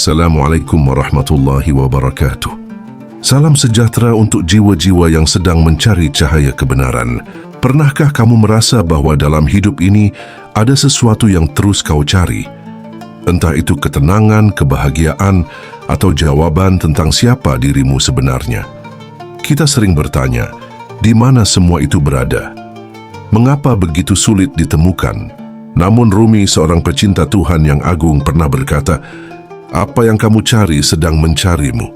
Assalamualaikum warahmatullahi wabarakatuh. Salam sejahtera untuk jiwa-jiwa yang sedang mencari cahaya kebenaran. Pernahkah kamu merasa bahwa dalam hidup ini ada sesuatu yang terus kau cari? Entah itu ketenangan, kebahagiaan, atau jawaban tentang siapa dirimu sebenarnya. Kita sering bertanya, di mana semua itu berada? Mengapa begitu sulit ditemukan? Namun Rumi, seorang pecinta Tuhan yang agung, pernah berkata, "Apa yang kamu cari sedang mencarimu."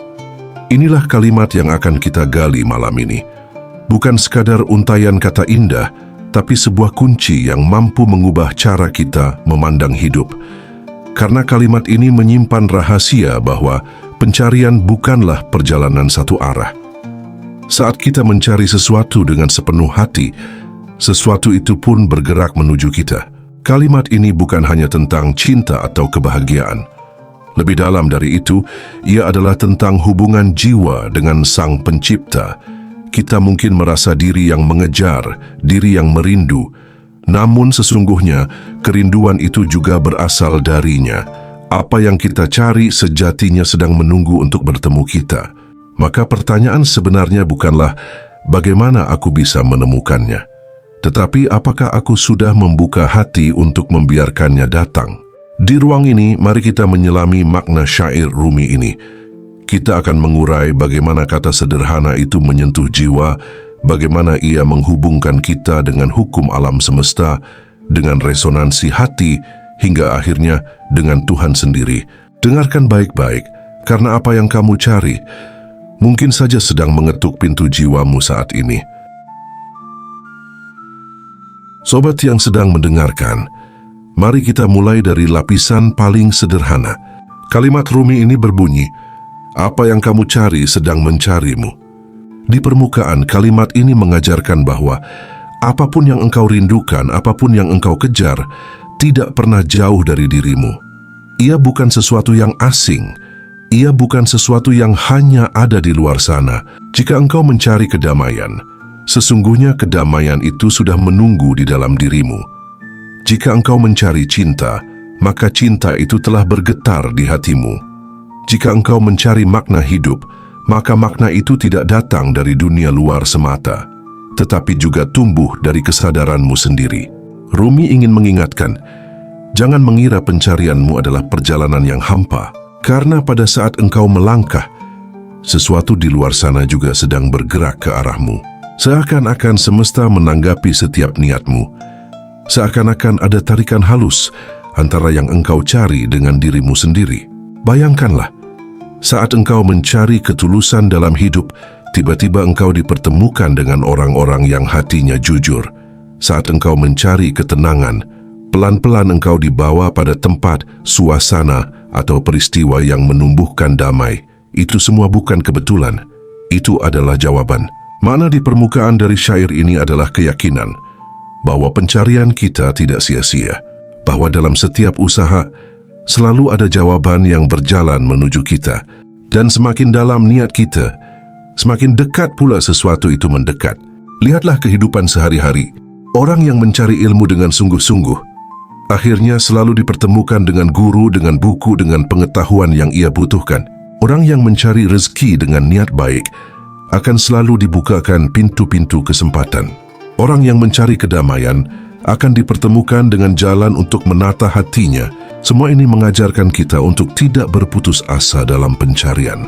Inilah kalimat yang akan kita gali malam ini. Bukan sekadar untaian kata indah, tapi sebuah kunci yang mampu mengubah cara kita memandang hidup. Karena kalimat ini menyimpan rahasia bahwa pencarian bukanlah perjalanan satu arah. Saat kita mencari sesuatu dengan sepenuh hati, sesuatu itu pun bergerak menuju kita. Kalimat ini bukan hanya tentang cinta atau kebahagiaan. Lebih dalam dari itu, ia adalah tentang hubungan jiwa dengan Sang Pencipta. Kita mungkin merasa diri yang mengejar, diri yang merindu. Namun sesungguhnya, kerinduan itu juga berasal darinya. Apa yang kita cari sejatinya sedang menunggu untuk bertemu kita. Maka pertanyaan sebenarnya bukanlah bagaimana aku bisa menemukannya, tetapi apakah aku sudah membuka hati untuk membiarkannya datang. Di ruang ini, mari kita menyelami makna syair Rumi ini. Kita akan mengurai bagaimana kata sederhana itu menyentuh jiwa, bagaimana ia menghubungkan kita dengan hukum alam semesta, dengan resonansi hati, hingga akhirnya dengan Tuhan sendiri. Dengarkan baik-baik, karena apa yang kamu cari mungkin saja sedang mengetuk pintu jiwamu saat ini. Sobat yang sedang mendengarkan, mari kita mulai dari lapisan paling sederhana. Kalimat Rumi ini berbunyi, "Apa yang kamu cari sedang mencarimu." Di permukaan, kalimat ini mengajarkan bahwa apapun yang engkau rindukan, apapun yang engkau kejar, tidak pernah jauh dari dirimu. Ia bukan sesuatu yang asing. Ia bukan sesuatu yang hanya ada di luar sana. Jika engkau mencari kedamaian, sesungguhnya kedamaian itu sudah menunggu di dalam dirimu. Jika engkau mencari cinta, maka cinta itu telah bergetar di hatimu. Jika engkau mencari makna hidup, maka makna itu tidak datang dari dunia luar semata, tetapi juga tumbuh dari kesadaranmu sendiri. Rumi ingin mengingatkan, jangan mengira pencarianmu adalah perjalanan yang hampa, karena pada saat engkau melangkah, sesuatu di luar sana juga sedang bergerak ke arahmu. Seakan-akan semesta menanggapi setiap niatmu. Seakan-akan ada tarikan halus antara yang engkau cari dengan dirimu sendiri. Bayangkanlah, saat engkau mencari ketulusan dalam hidup, tiba-tiba engkau dipertemukan dengan orang-orang yang hatinya jujur. Saat engkau mencari ketenangan, pelan-pelan engkau dibawa pada tempat, suasana, atau peristiwa yang menumbuhkan damai. Itu semua bukan kebetulan. Itu adalah jawaban. Makna di permukaan dari syair ini adalah keyakinan bahwa pencarian kita tidak sia-sia, bahwa dalam setiap usaha selalu ada jawaban yang berjalan menuju kita. Dan semakin dalam niat kita, semakin dekat pula sesuatu itu mendekat. Lihatlah kehidupan sehari-hari. Orang yang mencari ilmu dengan sungguh-sungguh, akhirnya selalu dipertemukan dengan guru, dengan buku, dengan pengetahuan yang ia butuhkan. Orang yang mencari rezeki dengan niat baik, akan selalu dibukakan pintu-pintu kesempatan. Orang yang mencari kedamaian akan dipertemukan dengan jalan untuk menata hatinya. Semua ini mengajarkan kita untuk tidak berputus asa dalam pencarian.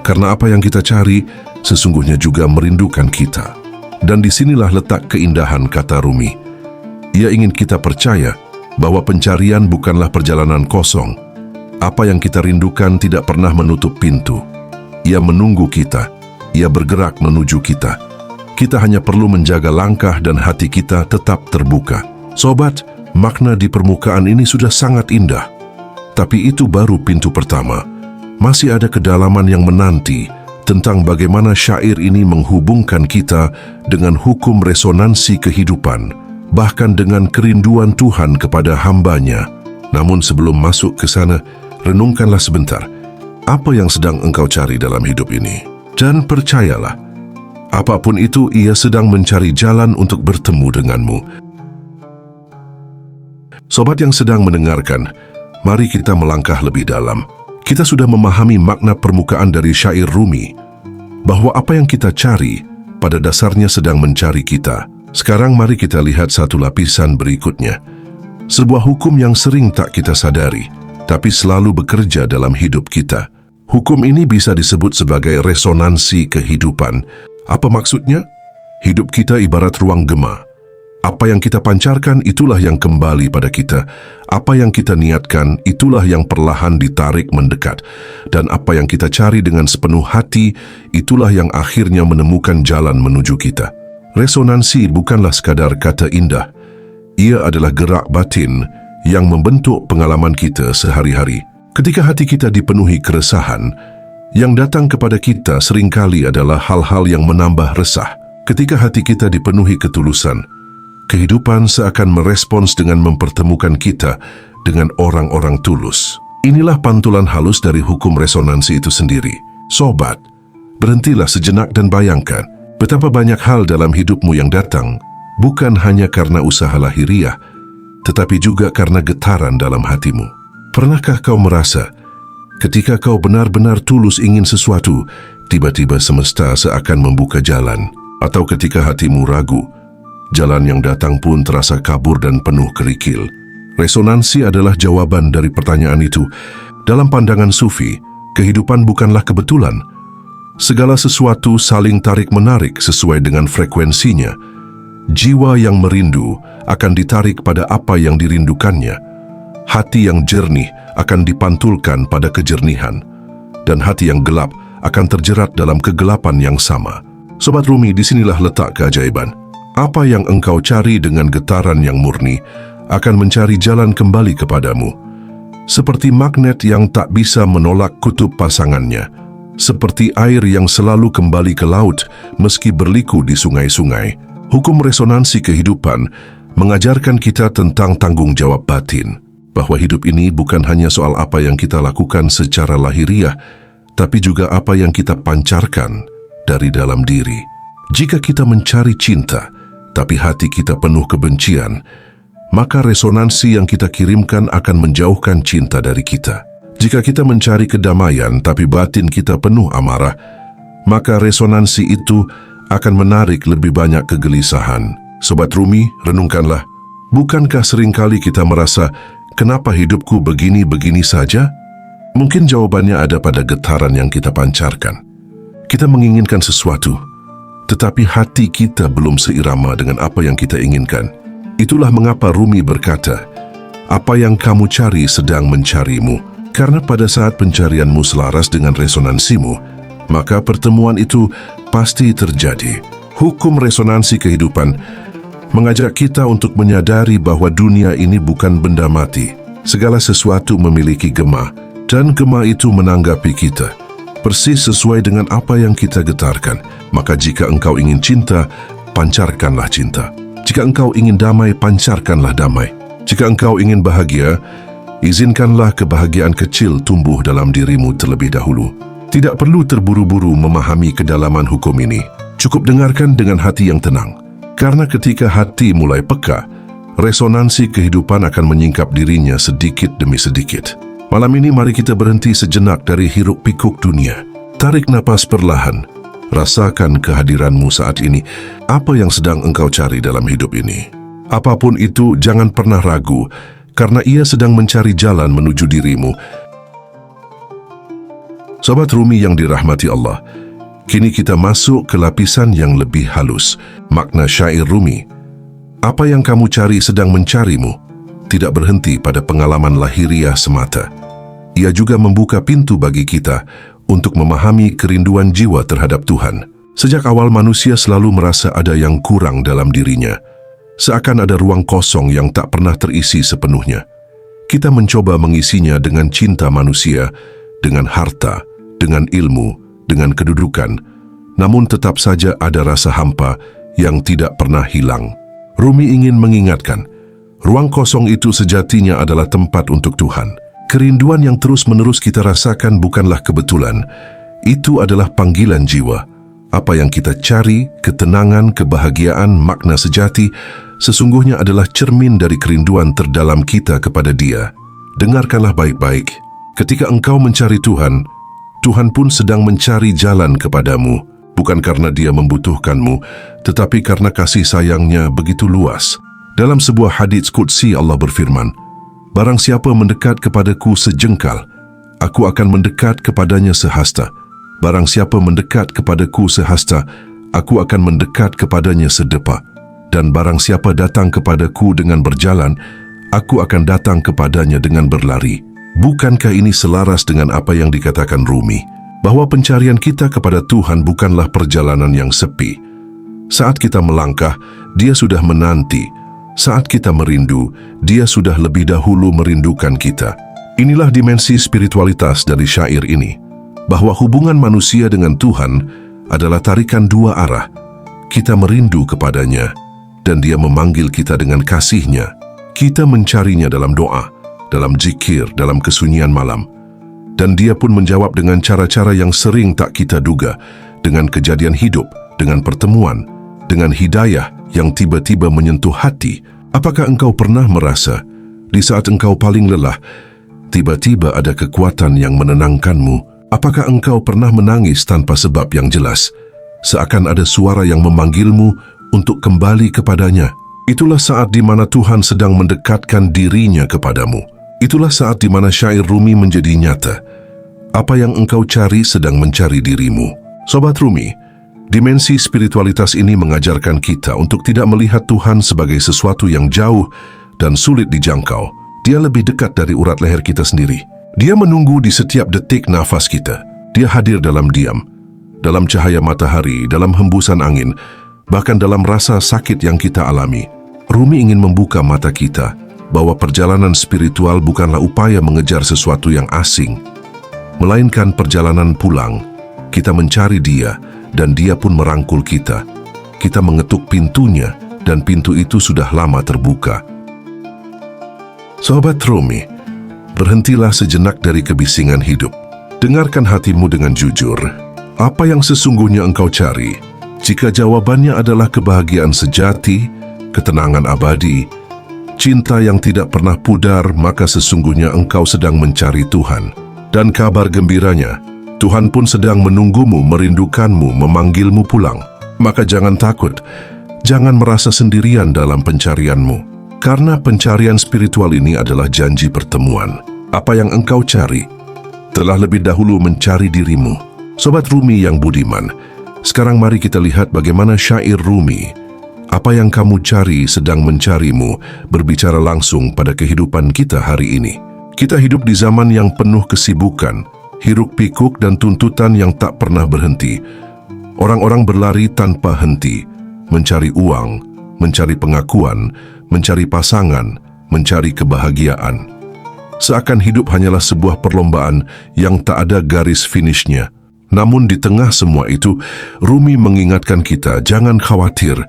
Karena apa yang kita cari sesungguhnya juga merindukan kita. Dan disinilah letak keindahan kata Rumi. Ia ingin kita percaya bahwa pencarian bukanlah perjalanan kosong. Apa yang kita rindukan tidak pernah menutup pintu. Ia menunggu kita. Ia bergerak menuju kita. Kita hanya perlu menjaga langkah dan hati kita tetap terbuka. Sobat, makna di permukaan ini sudah sangat indah. Tapi itu baru pintu pertama. Masih ada kedalaman yang menanti tentang bagaimana syair ini menghubungkan kita dengan hukum resonansi kehidupan, bahkan dengan kerinduan Tuhan kepada hamba-Nya. Namun sebelum masuk ke sana, renungkanlah sebentar. Apa yang sedang engkau cari dalam hidup ini? Dan percayalah, apapun itu, ia sedang mencari jalan untuk bertemu denganmu. Sobat yang sedang mendengarkan, mari kita melangkah lebih dalam. Kita sudah memahami makna permukaan dari syair Rumi, bahwa apa yang kita cari pada dasarnya sedang mencari kita. Sekarang mari kita lihat satu lapisan berikutnya. Sebuah hukum yang sering tak kita sadari, tapi selalu bekerja dalam hidup kita. Hukum ini bisa disebut sebagai resonansi kehidupan. Apa maksudnya? Hidup kita ibarat ruang gema. Apa yang kita pancarkan itulah yang kembali pada kita. Apa yang kita niatkan itulah yang perlahan ditarik mendekat. Dan apa yang kita cari dengan sepenuh hati itulah yang akhirnya menemukan jalan menuju kita. Resonansi bukanlah sekadar kata indah. Ia adalah gerak batin yang membentuk pengalaman kita sehari-hari. Ketika hati kita dipenuhi keresahan, yang datang kepada kita seringkali adalah hal-hal yang menambah resah. Ketika hati kita dipenuhi ketulusan, kehidupan seakan merespons dengan mempertemukan kita dengan orang-orang tulus. Inilah pantulan halus dari hukum resonansi itu sendiri. Sobat, berhentilah sejenak dan bayangkan betapa banyak hal dalam hidupmu yang datang bukan hanya karena usaha lahiriah, tetapi juga karena getaran dalam hatimu. Pernahkah kau merasa ketika kau benar-benar tulus ingin sesuatu, tiba-tiba semesta seakan membuka jalan? Atau ketika hatimu ragu, jalan yang datang pun terasa kabur dan penuh kerikil? Resonansi adalah jawaban dari pertanyaan itu. Dalam pandangan Sufi, kehidupan bukanlah kebetulan. Segala sesuatu saling tarik-menarik sesuai dengan frekuensinya. Jiwa yang merindu akan ditarik pada apa yang dirindukannya. Hati yang jernih akan dipantulkan pada kejernihan. Dan hati yang gelap akan terjerat dalam kegelapan yang sama. Sobat Rumi, disinilah letak keajaiban. Apa yang engkau cari dengan getaran yang murni akan mencari jalan kembali kepadamu. Seperti magnet yang tak bisa menolak kutub pasangannya. Seperti air yang selalu kembali ke laut meski berliku di sungai-sungai. Hukum resonansi kehidupan mengajarkan kita tentang tanggung jawab batin. Bahwa hidup ini bukan hanya soal apa yang kita lakukan secara lahiriah, tapi juga apa yang kita pancarkan dari dalam diri. Jika kita mencari cinta, tapi hati kita penuh kebencian, maka resonansi yang kita kirimkan akan menjauhkan cinta dari kita. Jika kita mencari kedamaian, tapi batin kita penuh amarah, maka resonansi itu akan menarik lebih banyak kegelisahan. Sobat Rumi, renungkanlah. Bukankah seringkali kita merasa, kenapa hidupku begini-begini saja? Mungkin jawabannya ada pada getaran yang kita pancarkan. Kita menginginkan sesuatu, tetapi hati kita belum seirama dengan apa yang kita inginkan. Itulah mengapa Rumi berkata, apa yang kamu cari sedang mencarimu. Karena pada saat pencarianmu selaras dengan resonansimu, maka pertemuan itu pasti terjadi. Hukum resonansi kehidupan mengajak kita untuk menyadari bahwa dunia ini bukan benda mati. Segala sesuatu memiliki gema, dan gema itu menanggapi kita. Persis sesuai dengan apa yang kita getarkan. Maka jika engkau ingin cinta, pancarkanlah cinta. Jika engkau ingin damai, pancarkanlah damai. Jika engkau ingin bahagia, izinkanlah kebahagiaan kecil tumbuh dalam dirimu terlebih dahulu. Tidak perlu terburu-buru memahami kedalaman hukum ini. Cukup dengarkan dengan hati yang tenang. Karena ketika hati mulai peka, resonansi kehidupan akan menyingkap dirinya sedikit demi sedikit. Malam ini mari kita berhenti sejenak dari hiruk-pikuk dunia. Tarik napas perlahan. Rasakan kehadiranmu saat ini. Apa yang sedang engkau cari dalam hidup ini? Apapun itu, jangan pernah ragu, karena ia sedang mencari jalan menuju dirimu. Sobat Rumi yang dirahmati Allah, kini kita masuk ke lapisan yang lebih halus. Makna syair Rumi. Apa yang kamu cari sedang mencarimu. Tidak berhenti pada pengalaman lahiriah semata. Ia juga membuka pintu bagi kita untuk memahami kerinduan jiwa terhadap Tuhan. Sejak awal manusia selalu merasa ada yang kurang dalam dirinya. Seakan ada ruang kosong yang tak pernah terisi sepenuhnya. Kita mencoba mengisinya dengan cinta manusia, dengan harta, dengan ilmu, dengan kedudukan. Namun tetap saja ada rasa hampa yang tidak pernah hilang. Rumi ingin mengingatkan, ruang kosong itu sejatinya adalah tempat untuk Tuhan. Kerinduan yang terus-menerus kita rasakan bukanlah kebetulan. Itu adalah panggilan jiwa. Apa yang kita cari, ketenangan, kebahagiaan, makna sejati, sesungguhnya adalah cermin dari kerinduan terdalam kita kepada Dia. Dengarkanlah baik-baik. Ketika engkau mencari Tuhan, Tuhan pun sedang mencari jalan kepadamu, bukan karena Dia membutuhkanmu, tetapi karena kasih sayang-Nya begitu luas. Dalam sebuah hadits qudsi Allah berfirman, "Barang siapa mendekat kepadaku sejengkal, aku akan mendekat kepadanya sehasta. Barang siapa mendekat kepadaku sehasta, aku akan mendekat kepadanya sedepa. Dan barang siapa datang kepadaku dengan berjalan, aku akan datang kepadanya dengan berlari." Bukankah ini selaras dengan apa yang dikatakan Rumi, bahwa pencarian kita kepada Tuhan bukanlah perjalanan yang sepi? Saat kita melangkah, Dia sudah menanti. Saat kita merindu, Dia sudah lebih dahulu merindukan kita. Inilah dimensi spiritualitas dari syair ini, bahwa hubungan manusia dengan Tuhan adalah tarikan dua arah. Kita merindu kepadanya, dan Dia memanggil kita dengan kasih-Nya. Kita mencarinya dalam doa, dalam zikir, dalam kesunyian malam. Dan Dia pun menjawab dengan cara-cara yang sering tak kita duga, dengan kejadian hidup, dengan pertemuan, dengan hidayah yang tiba-tiba menyentuh hati. Apakah engkau pernah merasa, di saat engkau paling lelah, tiba-tiba ada kekuatan yang menenangkanmu? Apakah engkau pernah menangis tanpa sebab yang jelas, seakan ada suara yang memanggilmu untuk kembali kepadanya? Itulah saat di mana Tuhan sedang mendekatkan dirinya kepadamu. Itulah saat di mana syair Rumi menjadi nyata. Apa yang engkau cari sedang mencari dirimu. Sobat Rumi, dimensi spiritualitas ini mengajarkan kita untuk tidak melihat Tuhan sebagai sesuatu yang jauh dan sulit dijangkau. Dia lebih dekat dari urat leher kita sendiri. Dia menunggu di setiap detik nafas kita. Dia hadir dalam diam, dalam cahaya matahari, dalam hembusan angin, bahkan dalam rasa sakit yang kita alami. Rumi ingin membuka mata kita bahwa perjalanan spiritual bukanlah upaya mengejar sesuatu yang asing, melainkan perjalanan pulang. Kita mencari Dia, dan Dia pun merangkul kita. Kita mengetuk pintunya, dan pintu itu sudah lama terbuka. Sobat Rumi, berhentilah sejenak dari kebisingan hidup. Dengarkan hatimu dengan jujur. Apa yang sesungguhnya engkau cari? Jika jawabannya adalah kebahagiaan sejati, ketenangan abadi, cinta yang tidak pernah pudar, maka sesungguhnya engkau sedang mencari Tuhan. Dan kabar gembiranya, Tuhan pun sedang menunggumu, merindukanmu, memanggilmu pulang. Maka jangan takut, jangan merasa sendirian dalam pencarianmu. Karena pencarian spiritual ini adalah janji pertemuan. Apa yang engkau cari telah lebih dahulu mencari dirimu. Sobat Rumi yang budiman, sekarang mari kita lihat bagaimana syair Rumi, "Apa yang kamu cari sedang mencarimu," berbicara langsung pada kehidupan kita hari ini. Kita hidup di zaman yang penuh kesibukan, hiruk-pikuk dan tuntutan yang tak pernah berhenti. Orang-orang berlari tanpa henti, mencari uang, mencari pengakuan, mencari pasangan, mencari kebahagiaan. Seakan hidup hanyalah sebuah perlombaan yang tak ada garis finishnya. Namun di tengah semua itu, Rumi mengingatkan kita, jangan khawatir.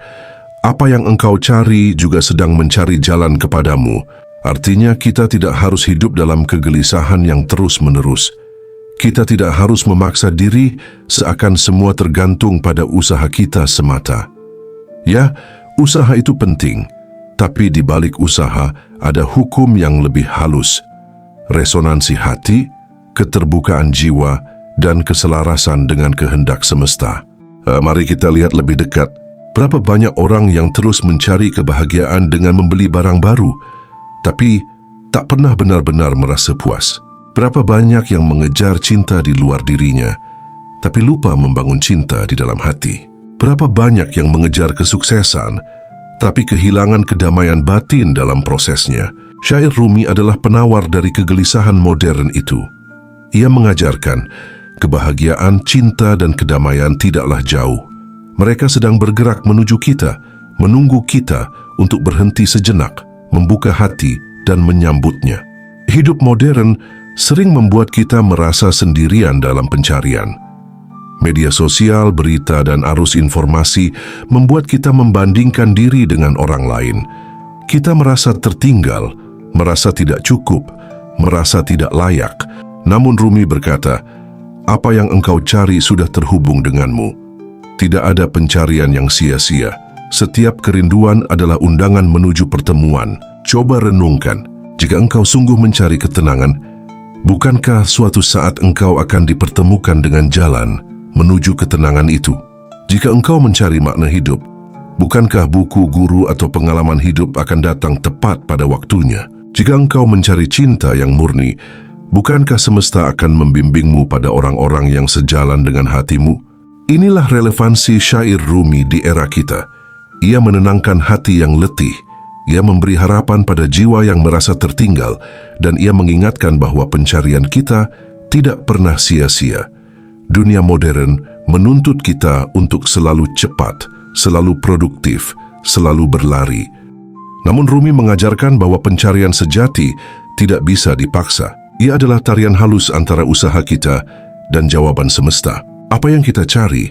Apa yang engkau cari juga sedang mencari jalan kepadamu. Artinya kita tidak harus hidup dalam kegelisahan yang terus-menerus. Kita tidak harus memaksa diri seakan semua tergantung pada usaha kita semata. Ya, usaha itu penting, tapi di balik usaha ada hukum yang lebih halus. Resonansi hati, keterbukaan jiwa, dan keselarasan dengan kehendak semesta. Mari kita lihat lebih dekat. Berapa banyak orang yang terus mencari kebahagiaan dengan membeli barang baru, tapi tak pernah benar-benar merasa puas. Berapa banyak yang mengejar cinta di luar dirinya, tapi lupa membangun cinta di dalam hati. Berapa banyak yang mengejar kesuksesan, tapi kehilangan kedamaian batin dalam prosesnya. Syair Rumi adalah penawar dari kegelisahan modern itu. Ia mengajarkan, kebahagiaan, cinta, dan kedamaian tidaklah jauh. Mereka sedang bergerak menuju kita, menunggu kita untuk berhenti sejenak, membuka hati, dan menyambutnya. Hidup modern sering membuat kita merasa sendirian dalam pencarian. Media sosial, berita, dan arus informasi membuat kita membandingkan diri dengan orang lain. Kita merasa tertinggal, merasa tidak cukup, merasa tidak layak. Namun Rumi berkata, apa yang engkau cari sudah terhubung denganmu. Tidak ada pencarian yang sia-sia. Setiap kerinduan adalah undangan menuju pertemuan. Coba renungkan, jika engkau sungguh mencari ketenangan, Bukankah suatu saat engkau akan dipertemukan dengan jalan menuju ketenangan itu? Jika engkau mencari makna hidup, bukankah buku, guru, atau pengalaman hidup akan datang tepat pada waktunya? Jika engkau mencari cinta yang murni, bukankah semesta akan membimbingmu pada orang-orang yang sejalan dengan hatimu? Inilah relevansi syair Rumi di era kita. Ia menenangkan hati yang letih, ia memberi harapan pada jiwa yang merasa tertinggal, dan ia mengingatkan bahwa pencarian kita tidak pernah sia-sia. Dunia modern menuntut kita untuk selalu cepat, selalu produktif, selalu berlari. Namun Rumi mengajarkan bahwa pencarian sejati tidak bisa dipaksa. Ia adalah tarian halus antara usaha kita dan jawaban semesta. Apa yang kita cari,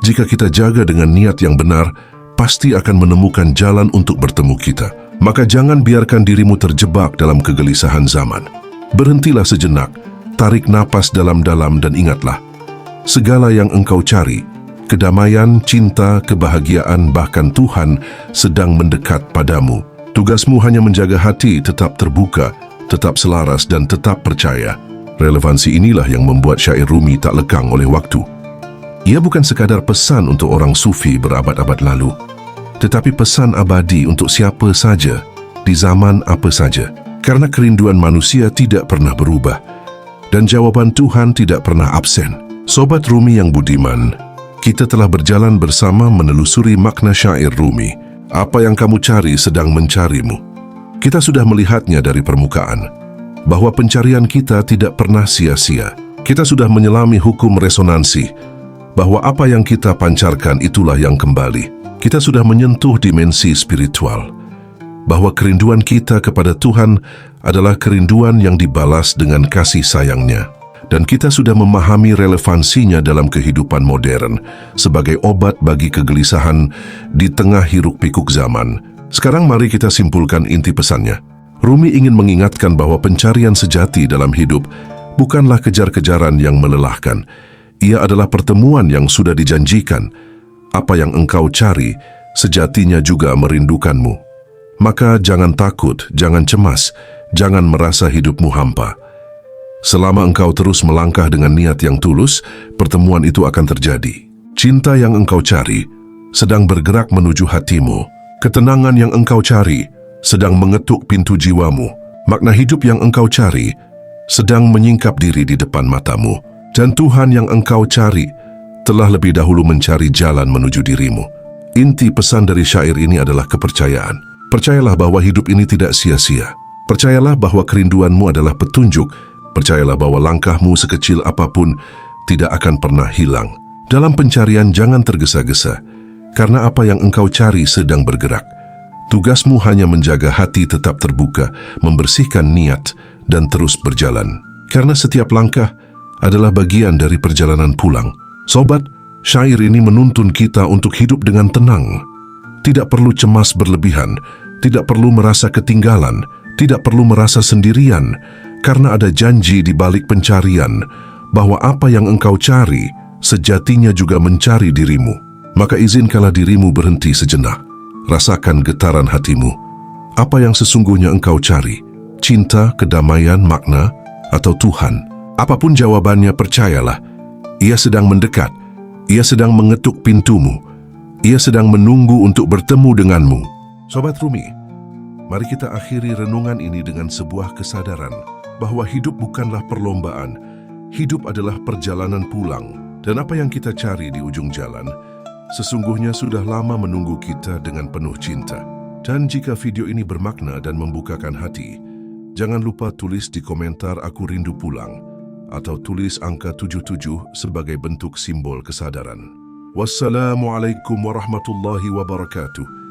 jika kita jaga dengan niat yang benar, pasti akan menemukan jalan untuk bertemu kita. Maka jangan biarkan dirimu terjebak dalam kegelisahan zaman. Berhentilah sejenak, tarik napas dalam-dalam dan ingatlah, segala yang engkau cari, kedamaian, cinta, kebahagiaan, bahkan Tuhan sedang mendekat padamu. Tugasmu hanya menjaga hati tetap terbuka, tetap selaras, dan tetap percaya. Relevansi inilah yang membuat syair Rumi tak lekang oleh waktu. Ia bukan sekadar pesan untuk orang sufi berabad-abad lalu, tetapi pesan abadi untuk siapa saja, di zaman apa saja. Karena kerinduan manusia tidak pernah berubah, dan jawaban Tuhan tidak pernah absen. Sobat Rumi yang budiman, kita telah berjalan bersama menelusuri makna syair Rumi. Apa yang kamu cari sedang mencarimu. Kita sudah melihatnya dari permukaan, bahwa pencarian kita tidak pernah sia-sia. Kita sudah menyelami hukum resonansi, bahwa apa yang kita pancarkan itulah yang kembali. Kita sudah menyentuh dimensi spiritual, bahwa kerinduan kita kepada Tuhan adalah kerinduan yang dibalas dengan kasih sayangnya. Dan kita sudah memahami relevansinya dalam kehidupan modern sebagai obat bagi kegelisahan di tengah hiruk-pikuk zaman. Sekarang mari kita simpulkan inti pesannya. Rumi ingin mengingatkan bahwa pencarian sejati dalam hidup bukanlah kejar-kejaran yang melelahkan. Ia adalah pertemuan yang sudah dijanjikan. Apa yang engkau cari, sejatinya juga merindukanmu. Maka jangan takut, jangan cemas, jangan merasa hidupmu hampa. Selama engkau terus melangkah dengan niat yang tulus, pertemuan itu akan terjadi. Cinta yang engkau cari sedang bergerak menuju hatimu. Ketenangan yang engkau cari sedang mengetuk pintu jiwamu. Makna hidup yang engkau cari sedang menyingkap diri di depan matamu. Dan Tuhan yang engkau cari telah lebih dahulu mencari jalan menuju dirimu. Inti pesan dari syair ini adalah kepercayaan. Percayalah bahwa hidup ini tidak sia-sia. Percayalah bahwa kerinduanmu adalah petunjuk. Percayalah bahwa langkahmu sekecil apapun tidak akan pernah hilang. Dalam pencarian jangan tergesa-gesa, karena apa yang engkau cari sedang bergerak. Tugasmu hanya menjaga hati tetap terbuka, membersihkan niat, dan terus berjalan. Karena setiap langkah adalah bagian dari perjalanan pulang. Sobat, syair ini menuntun kita untuk hidup dengan tenang. Tidak perlu cemas berlebihan, tidak perlu merasa ketinggalan, tidak perlu merasa sendirian, karena ada janji di balik pencarian, bahwa apa yang engkau cari, sejatinya juga mencari dirimu. Maka izinkanlah dirimu berhenti sejenak. Rasakan getaran hatimu. Apa yang sesungguhnya engkau cari? Cinta, kedamaian, makna, atau Tuhan? Apapun jawabannya, percayalah, Ia sedang mendekat, Ia sedang mengetuk pintumu, Ia sedang menunggu untuk bertemu denganmu. Sobat Rumi, mari kita akhiri renungan ini dengan sebuah kesadaran bahwa hidup bukanlah perlombaan, hidup adalah perjalanan pulang, dan apa yang kita cari di ujung jalan sesungguhnya sudah lama menunggu kita dengan penuh cinta. Dan jika video ini bermakna dan membukakan hati, jangan lupa tulis di komentar "Aku rindu pulang" atau tulis angka 77 sebagai bentuk simbol kesadaran. Wassalamualaikum warahmatullahi wabarakatuh.